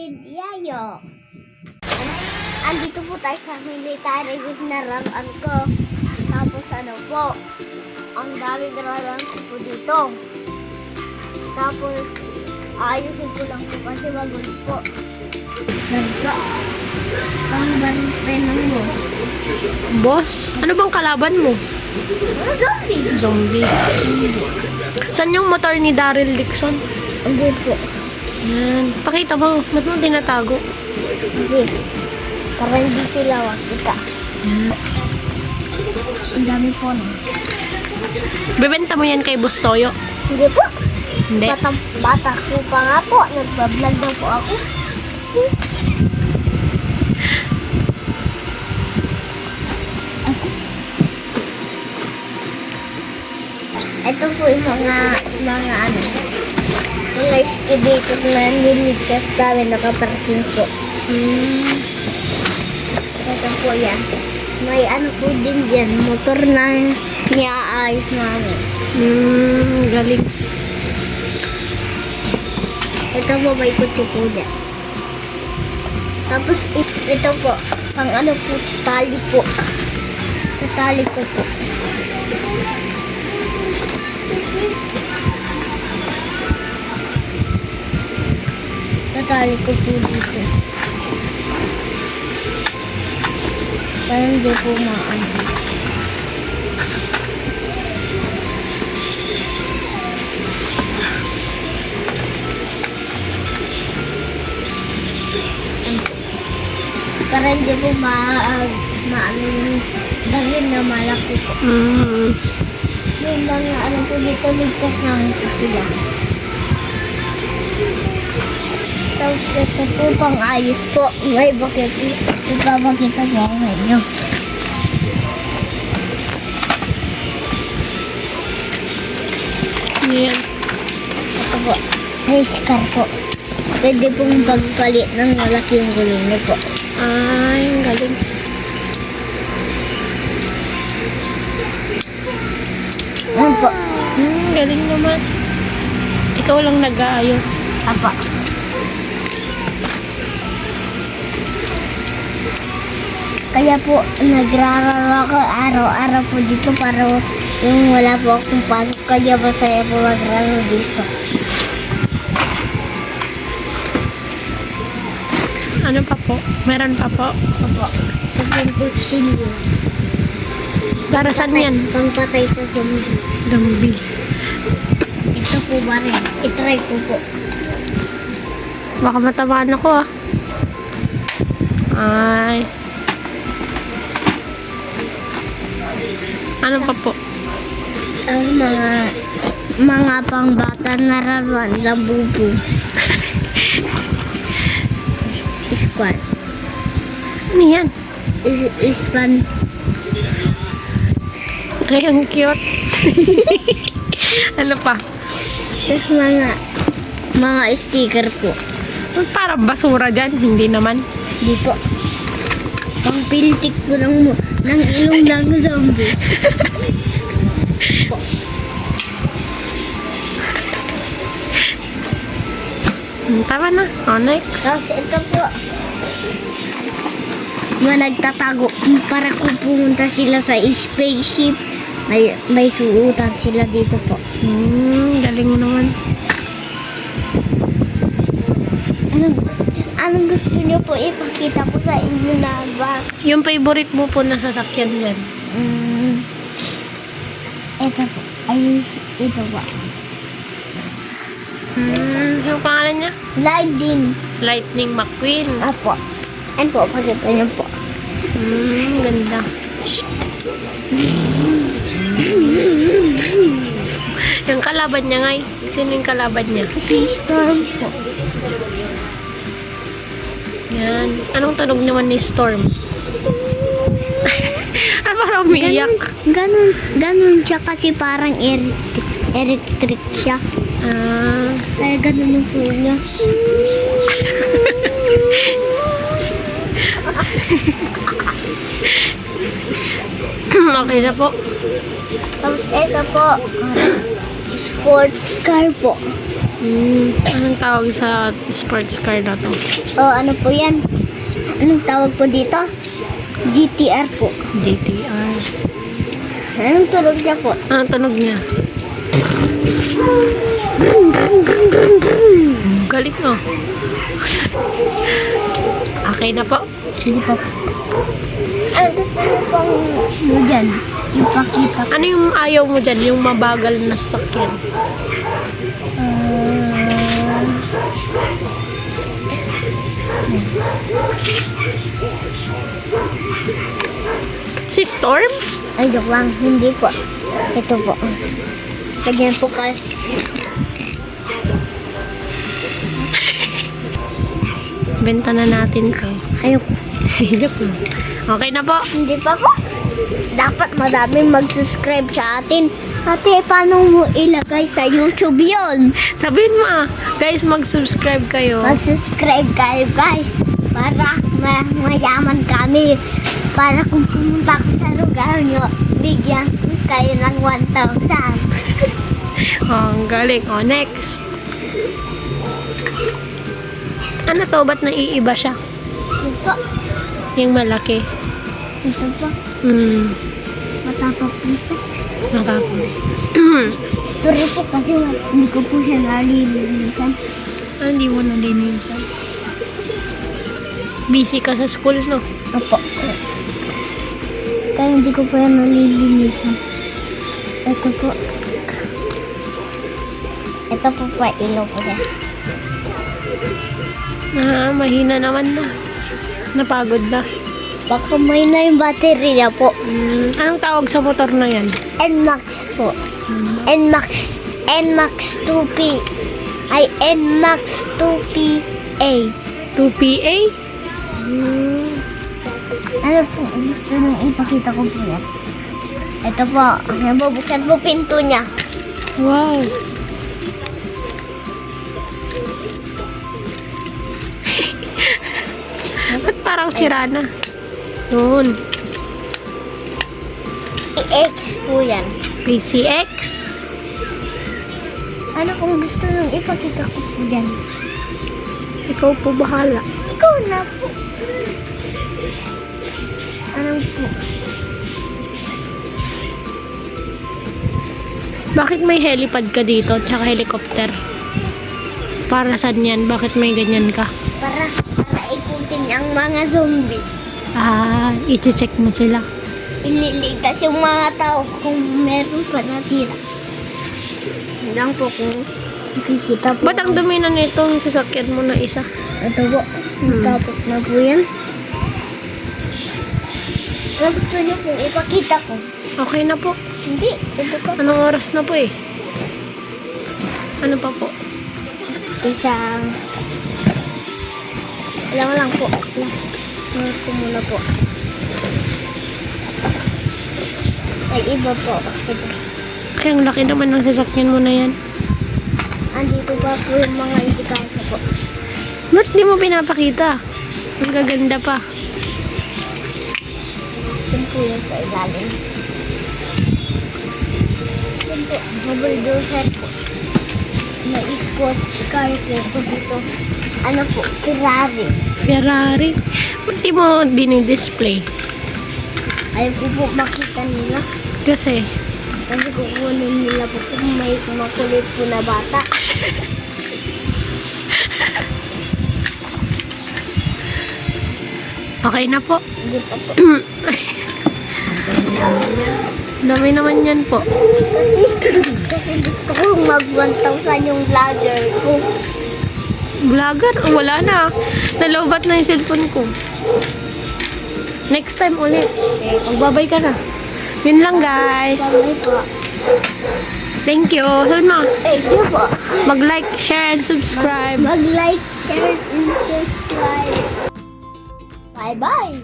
kapatid Yayo. Andito po tayo sa military with narangan ko. Tapos ang dami narangan ko po dito. Tapos ayusin ko lang po kasi magulo po. Nagka. Ang bantay ng boss. Boss? Ano bang kalaban mo? Zombie. Zombie. Saan yung motor ni Daryl Dixon? Hindi po. Yan. Pakita mo. Ba't mo tinatago? Kasi para hindi sila makita. Ang dami po na. Bebenta mo yan kay Boss Toyo? Hindi po. Hindi. Bata ko pa nga po. Nagbablog na po ako. Ito po yung mga excavator na niligtas namin nakaparking po. Ito po yan. May po din dyan. Motor na niaayos namin. Galing. Ito po may kutsi po dyan. Tapos ito po. Pang po, tali po. Sa tali ko po. Tatali ko po dito. Parang hindi po maano. Parang hindi po maano yung dahil na malaki po. Yung mga po dito, ligtas namin po sila. Tapos ito po pang ayos po. May bakit. Ipapakita po ako sa inyo. Yan. Ito po. Race car po. Pwede pong pagpalit ng malaki yung gulong niyo po. Ay, galing. Ayan po. Galing naman. Ikaw lang nag-aayos. Apa. Kaya po, nagrararo ako araw-araw po dito para yung wala po akong pasok. Kaya masaya po magraro dito. Ano pa po? Meron pa po? Opo. Ito po yung kutsilyo. Para saan yan? Pangpatay sa zombie. Zombie. Ito po ba rin? I-try ko po. Baka matamaan ako ah. Ay. Ano pa po? Ang mga pangbata na raruan, labubu. Ispan. Ano yan? Ispan. Ay, ang cute. Ano pa? Tapos mga sticker po. Parang basura dyan. Hindi naman. Di po. Pangpiltik po ng ilong ng zombie. Tama na. Oh, next. Tapos ito po. Nagtatago para kung pumunta sila sa spaceship. May suutan sila dito po. Galing naman. Anong gusto niyo po ipakita ko sa inyo na ba? Yung favorite mo po na sasakyan dyan. Ito po. Ay, ito po. Yung pangalan niya? Lightning McQueen. Apo. Ayan po, pakita niyo po. Ganda. Yung kalaban niya ngay. Sino yung kalaban niya? Si Storm po. Yan. Anong tunog naman ni Storm? Parang umiiyak. Ganun siya kasi parang electric siya. Kaya ganun yung flow niya. Okay na po. Tapos ito po, sports car po. Anong tawag sa sports car na to? O, ano po yan? Anong tawag po dito? GTR po. GTR. Anong tunog niya po? Anong tunog niya? Galit no? Okay na po. Hindi pa po. Ano gusto niyo pong mo dyan? Ipakita ko. Ano yung ayaw mo dyan? Yung mabagal na sasakyan? Si Storm? Ay, joke lang. Hindi po. Ito po. Ganyan po kayo. Benta na natin to. Kayo po. Joke lang. Okay na po. Hindi pa po. Dapat maraming mag-subscribe sa atin. Ate, paano mo ilagay sa YouTube yon? Sabihin mo guys, mag-subscribe kayo. Mag-subscribe kayo, guys. Para mayaman kami. Para kung pumunta ko sa lugar nyo, bigyan kayo ng 1,000. Ang galing. Next. Ano to? Ba't naiiba siya? Ito po. Yung malaki. Ito po. Matapang po siya. Matapang. Sorry po kasi hindi ko po siya nalilinisan. Hindi mo nalinisan. Busy ka sa school, no? Opo. Kaya hindi ko po yan nalilinisan. Ito po. Ito po pa ilaw po yan. Mahina naman na. Napagod na. Baka may na yung battery niya po. Anong tawag sa motor na yan? NMAX po. NMAX 2P. Ay, NMAX 2PA. 2PA? Ano po, gusto nung ipakita ko po yan. Ito po, bubuksan po pinto niya. Wow. Ba't parang sira na? Doon. PX po yan. PCX? Ano kung gusto nung ipakita ko po yan? Ikaw po bahala. Ikaw na po. Ano po? Bakit may helipad ka dito tsaka helicopter? Para saan yan? Bakit may ganyan ka? Para ikutin ang mga zombie. I-check mo sila. Ililigtas yung mga tao kung meron pa natira. Lang po kung nakikita po. Ba't ang dumi na nito yung sasakyan mo na isa? Ito po. Tapos na po yan. Ano gusto niyo kung ipakita ko? Okay na po. Hindi. Ito pa. Anong oras na po eh? Ano pa po? Isang... lang po. Lang ko muna po. Ay, iba po. Ito. Ay, ang laki naman ng sasakyan mo na yan. Andito pa po yung mga indikasya po. Ba't di mo pinapakita? Ang gaganda pa. Yan po yung sa ilalim. Yan po. Bulldozer po. May sports car po dito. Ano po? Ferrari. Ferrari. Ba't di mo dinidisplay? Ayaw po po makita nila. Kasi, Kasi kukunin nila po kung may makulit po na bata. okay na po. Hindi pa po. Dami naman yan po. Kasi gusto ko mag 1,000 yung vlogger ko. Vlogger? Oh, wala na. Nalobat na yung cellphone ko. Next time ulit. Magbabay ka na. Yun lang guys. Bye po. Thank you. Sabi mo, Thank you po. mag-like, share, and subscribe. Mag-like, share, and subscribe. Bye-bye.